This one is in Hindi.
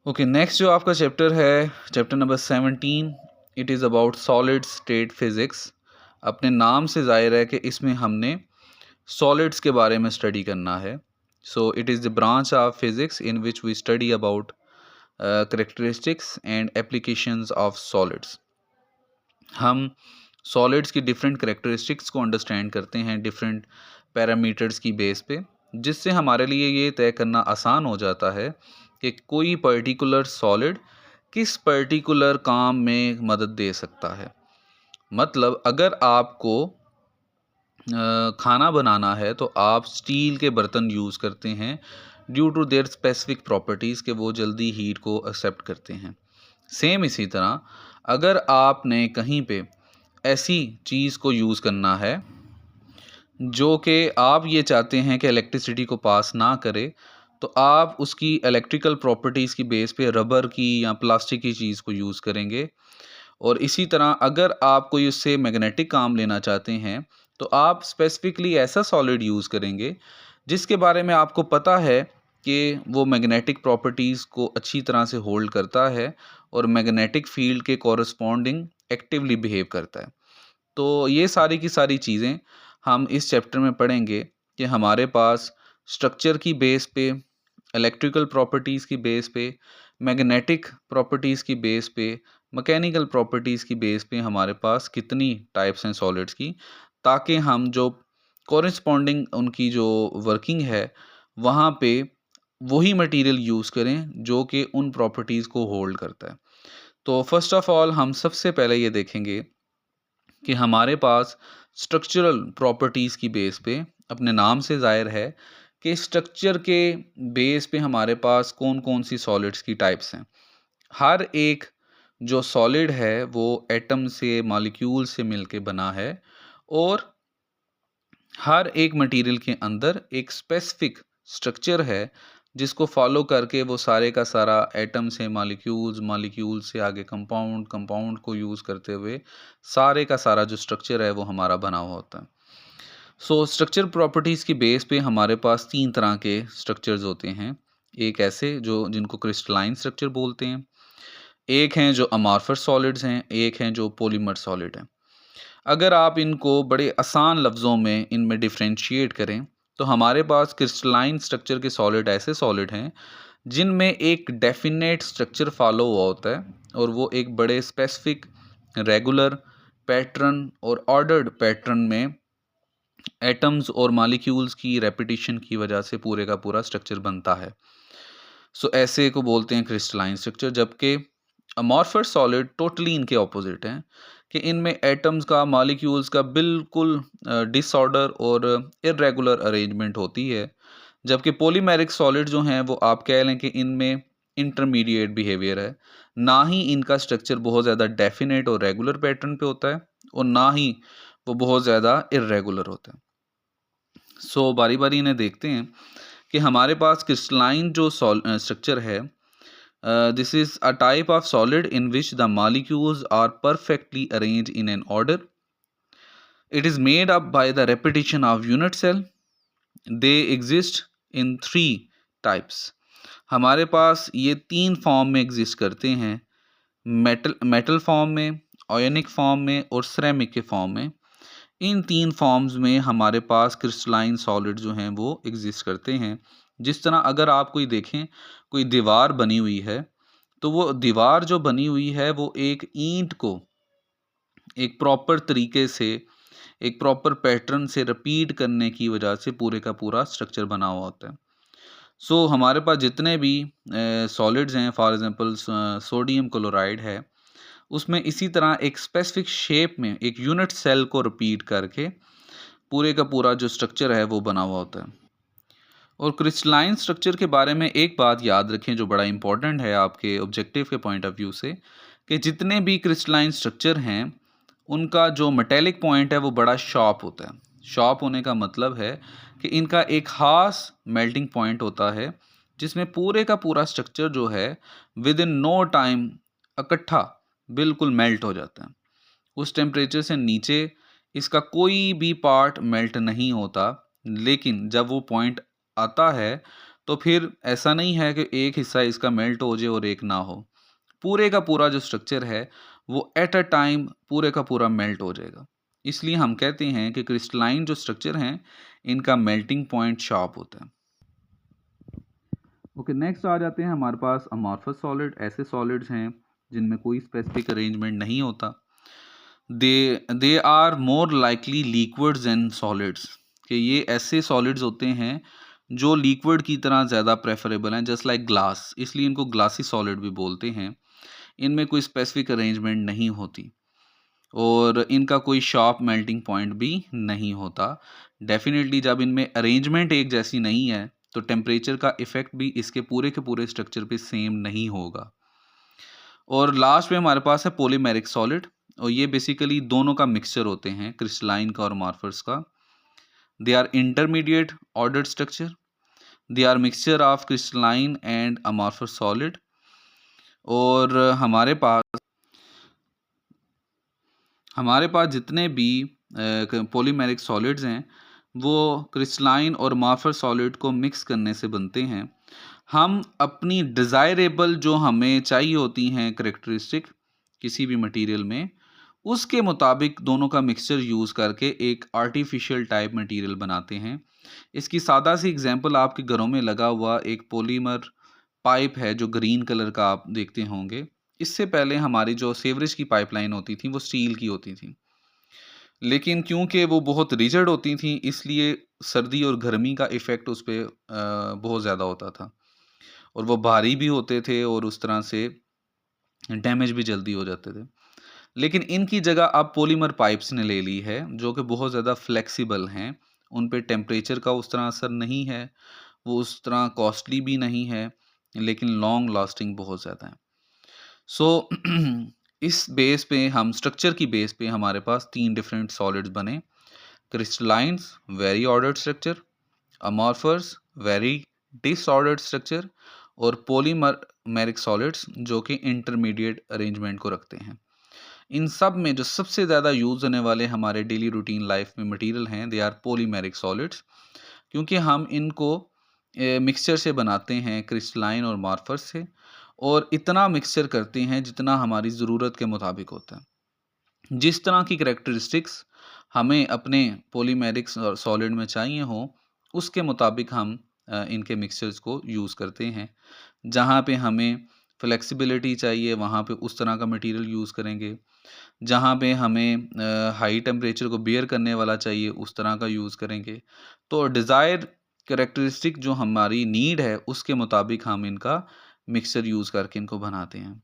ओके, नेक्स्ट जो आपका चैप्टर है, chapter number 17, it is about solid state physics. अपने नाम से ज़ाहिर है कि इसमें हमने सॉलिड्स के बारे में स्टडी करना है। So it is the branch of physics in which we study about characteristics and applications of solids. हम सॉलिड्स की डिफरेंट करेक्टरिस्टिक्स को अंडरस्टैंड करते हैं डिफरेंट पैरामीटर्स की बेस पे, जिससे हमारे लिए ये तय करना आसान हो जाता है कि कोई पर्टिकुलर सॉलिड किस पर्टिकुलर काम में मदद दे सकता है। मतलब अगर आपको खाना बनाना है तो आप स्टील के बर्तन यूज़ करते हैं due to their specific properties के वो जल्दी हीट को एक्सेप्ट करते हैं। सेम इसी तरह अगर आपने कहीं पे ऐसी चीज़ को यूज़ करना है जो कि आप ये चाहते हैं कि इलेक्ट्रिसिटी को पास ना करे, तो आप उसकी इलेक्ट्रिकल प्रॉपर्टीज़ की बेस पे रबर की या प्लास्टिक की चीज़ को यूज़ करेंगे। और इसी तरह अगर आप कोई उससे मैग्नेटिक काम लेना चाहते हैं, तो आप स्पेसिफिकली ऐसा सॉलिड यूज़ करेंगे जिसके बारे में आपको पता है कि वो मैग्नेटिक प्रॉपर्टीज़ को अच्छी तरह से होल्ड करता है और मैग्नेटिक फील्ड के कॉरस्पॉन्डिंग एक्टिवली बिहेव करता है। तो ये सारी की सारी चीज़ें हम इस चैप्टर में पढ़ेंगे कि हमारे पास स्ट्रक्चर की बेस पे, इलेक्ट्रिकल प्रॉपर्टीज़ की बेस पे, मैग्नेटिक प्रॉपर्टीज़ की बेस पे, मैकेनिकल प्रॉपर्टीज़ की बेस पे हमारे पास कितनी टाइप्स हैं सॉलिड्स की, ताकि हम जो कॉरस्पॉन्डिंग उनकी जो वर्किंग है वहाँ पे वही मटेरियल यूज़ करें जो कि उन प्रॉपर्टीज़ को होल्ड करता है। तो फर्स्ट ऑफ ऑल हम सबसे पहले ये देखेंगे कि हमारे पास स्ट्रक्चरल प्रॉपर्टीज़ की बेस पे, अपने नाम से ज़ाहिर है कि स्ट्रक्चर के बेस पे हमारे पास कौन कौन सी सॉलिड्स की टाइप्स हैं। हर एक जो सॉलिड है वो एटम से, मॉलिक्यूल से मिलके बना है और हर एक मटेरियल के अंदर एक स्पेसिफिक स्ट्रक्चर है जिसको फॉलो करके वो सारे का सारा एटम से मॉलिक्यूल्स, मॉलिक्यूल से आगे कंपाउंड, कंपाउंड को यूज़ करते हुए सारे का सारा जो स्ट्रक्चर है वो हमारा बना हुआ होता है। सो स्ट्रक्चर प्रॉपर्टीज़ की बेस पे हमारे पास तीन तरह के स्ट्रक्चर्स होते हैं। एक ऐसे जो जिनको क्रिस्टलाइन स्ट्रक्चर बोलते हैं, एक हैं जो अमॉर्फस सॉलिड्स हैं, एक हैं जो पॉलीमर सॉलिड हैं। अगर आप इनको बड़े आसान लफ्ज़ों में इनमें डिफरेंशिएट करें, तो हमारे पास क्रिस्टलाइन स्ट्रक्चर के सॉलिड ऐसे सॉलिड हैं जिनमें एक डेफिनेट स्ट्रक्चर फॉलो हुआ होता है और वो एक बड़े स्पेसिफिक, रेगुलर पैटर्न और ऑर्डर्ड पैटर्न में एटम्स और मॉलिक्यूल्स की रेपिटेशन की वजह से पूरे का पूरा स्ट्रक्चर बनता है। सो ऐसे को बोलते हैं क्रिस्टलाइन स्ट्रक्चर। जबकि अमॉर्फस सॉलिड टोटली इनके ऑपोजिट हैं कि इनमें एटम्स का, मॉलिक्यूल्स का बिल्कुल डिसऑर्डर और इरेगुलर अरेंजमेंट होती है। जबकि पॉलीमेरिक सॉलिड जो हैं वो आप कह लें कि इनमें इंटरमीडिएट बिहेवियर है। ना ही इनका स्ट्रक्चर बहुत ज़्यादा डेफिनेट और रेगुलर पैटर्न पे होता है और ना ही वो बहुत ज़्यादा इरेगुलर होता है। सो बारी बारी इन्हें देखते हैं कि हमारे पास क्रिस्टलाइन जो स्ट्रक्चर है, this is a type of solid in which the molecules are perfectly arranged in an order. It is made up by the repetition of unit cell. They exist in three types. हमारे पास ये तीन फॉर्म में एग्जिस्ट करते हैं, मेटल फॉर्म में, आयोनिक फॉर्म में और सिरेमिक के फॉर्म में। इन तीन फॉर्म्स में हमारे पास क्रिस्टलाइन सॉलिड जो हैं वो एग्जिस्ट करते हैं। जिस तरह अगर आप कोई देखें, कोई दीवार बनी हुई है, तो वो दीवार जो बनी हुई है वो एक ईंट को एक प्रॉपर तरीके से, एक प्रॉपर पैटर्न से रिपीट करने की वजह से पूरे का पूरा स्ट्रक्चर बना हुआ होता है। सो हमारे पास जितने भी सॉलिड्स हैं, फॉर एग्जांपल सोडियम क्लोराइड है, उसमें इसी तरह एक स्पेसिफिक शेप में एक यूनिट सेल को रिपीट करके पूरे का पूरा जो स्ट्रक्चर है वो बना हुआ होता है। और क्रिस्टलाइन स्ट्रक्चर के बारे में एक बात याद रखें जो बड़ा इंपॉर्टेंट है आपके ऑब्जेक्टिव के पॉइंट ऑफ व्यू से, कि जितने भी क्रिस्टलाइन स्ट्रक्चर हैं उनका जो मेटेलिक पॉइंट है वो बड़ा शार्प होता है। शार्प होने का मतलब है कि इनका एक खास मेल्टिंग पॉइंट होता है जिसमें पूरे का पूरा स्ट्रक्चर जो है विद इन नो टाइम इकट्ठा बिल्कुल मेल्ट हो जाता है। उस टेम्परेचर से नीचे इसका कोई भी पार्ट मेल्ट नहीं होता, लेकिन जब वो पॉइंट आता है तो फिर ऐसा नहीं है कि एक हिस्सा इसका मेल्ट हो जाए और एक ना हो। पूरे का पूरा जो स्ट्रक्चर है वो एट अ टाइम पूरे का पूरा मेल्ट हो जाएगा। इसलिए हम कहते हैं कि क्रिस्टलाइन जो स्ट्रक्चर हैं इनका मेल्टिंग पॉइंट शार्प होता है। ओके, नेक्स्ट आ जाते हैं हमारे पास अमॉर्फस सॉलिड। ऐसे सॉलिड्स हैं जिनमें कोई स्पेसिफिक अरेंजमेंट नहीं होता। They are more likely liquids and solids, कि ये ऐसे सॉलिड्स होते हैं जो लिक्विड की तरह ज़्यादा प्रेफरेबल हैं, जस्ट लाइक ग्लास, इसलिए इनको ग्लासी सॉलिड भी बोलते हैं। इनमें कोई स्पेसिफिक अरेंजमेंट नहीं होती और इनका कोई शार्प मेल्टिंग पॉइंट भी नहीं होता। डेफिनेटली जब इनमें अरेंजमेंट एक जैसी नहीं है तो टेम्परेचर का इफेक्ट भी इसके पूरे के पूरे स्ट्रक्चर पे सेम नहीं होगा। और लास्ट में हमारे पास है पॉलीमेरिक सॉलिड, और ये बेसिकली दोनों का मिक्सचर होते हैं, क्रिस्टलाइन का और अमॉर्फस का। They are intermediate ordered structure, they are mixture of crystalline and amorphous solid. और हमारे पास जितने भी पॉलीमेरिक सॉलिड्स हैं वो क्रिस्टलाइन और अमॉर्फस सॉलिड को मिक्स करने से बनते हैं। हम अपनी डिज़ायरेबल जो हमें चाहिए होती हैं करेक्टरिस्टिक किसी भी मटेरियल में, उसके मुताबिक दोनों का मिक्सचर यूज़ करके एक आर्टिफिशियल टाइप मटेरियल बनाते हैं। इसकी सादा सी एग्जांपल आपके घरों में लगा हुआ एक पॉलीमर पाइप है जो ग्रीन कलर का आप देखते होंगे। इससे पहले हमारी जो सीवरेज की पाइपलाइन होती थी वो स्टील की होती थी, लेकिन क्योंकि वो बहुत रिजिड होती थी इसलिए सर्दी और गर्मी का इफ़ेक्ट उस पे बहुत ज़्यादा होता था और वो भारी भी होते थे और उस तरह से डैमेज भी जल्दी हो जाते थे। लेकिन इनकी जगह अब पॉलीमर पाइप्स ने ले ली है जो कि बहुत ज़्यादा फ्लेक्सिबल हैं, उन पे टेम्परेचर का उस तरह असर नहीं है, वो उस तरह कॉस्टली भी नहीं है, लेकिन लॉन्ग लास्टिंग बहुत ज़्यादा है। सो इस बेस पे हम स्ट्रक्चर की बेस पे हमारे पास 3 डिफरेंट सॉलिड्स बने। Crystallines very ordered structure, amorphous very disordered structure, और पॉलीमरिक सॉलिड्स जो कि इंटरमीडिएट अरेंजमेंट को रखते हैं। इन सब में जो सबसे ज़्यादा यूज़ होने वाले हमारे डेली रूटीन लाइफ में मटेरियल हैं दे आर पॉलीमेरिक सॉलिड्स, क्योंकि हम इनको मिक्सचर से बनाते हैं क्रिस्टलाइन और अमॉर्फस से, और इतना मिक्सचर करते हैं जितना हमारी ज़रूरत के मुताबिक होता है। जिस तरह की करैक्टरिस्टिक्स हमें अपने पॉलीमेरिक सॉलिड में चाहिए हो उसके मुताबिक हम इनके मिक्सचर्स को यूज़ करते हैं। जहाँ पे हमें फ्लेक्सिबिलिटी चाहिए वहाँ पे उस तरह का मटेरियल यूज़ करेंगे, जहाँ पे हमें हाई टेम्परेचर को बियर करने वाला चाहिए उस तरह का यूज़ करेंगे। तो डिज़ायर करैक्टरिस्टिक जो हमारी नीड है उसके मुताबिक हम इनका मिक्सचर यूज़ करके इनको बनाते हैं।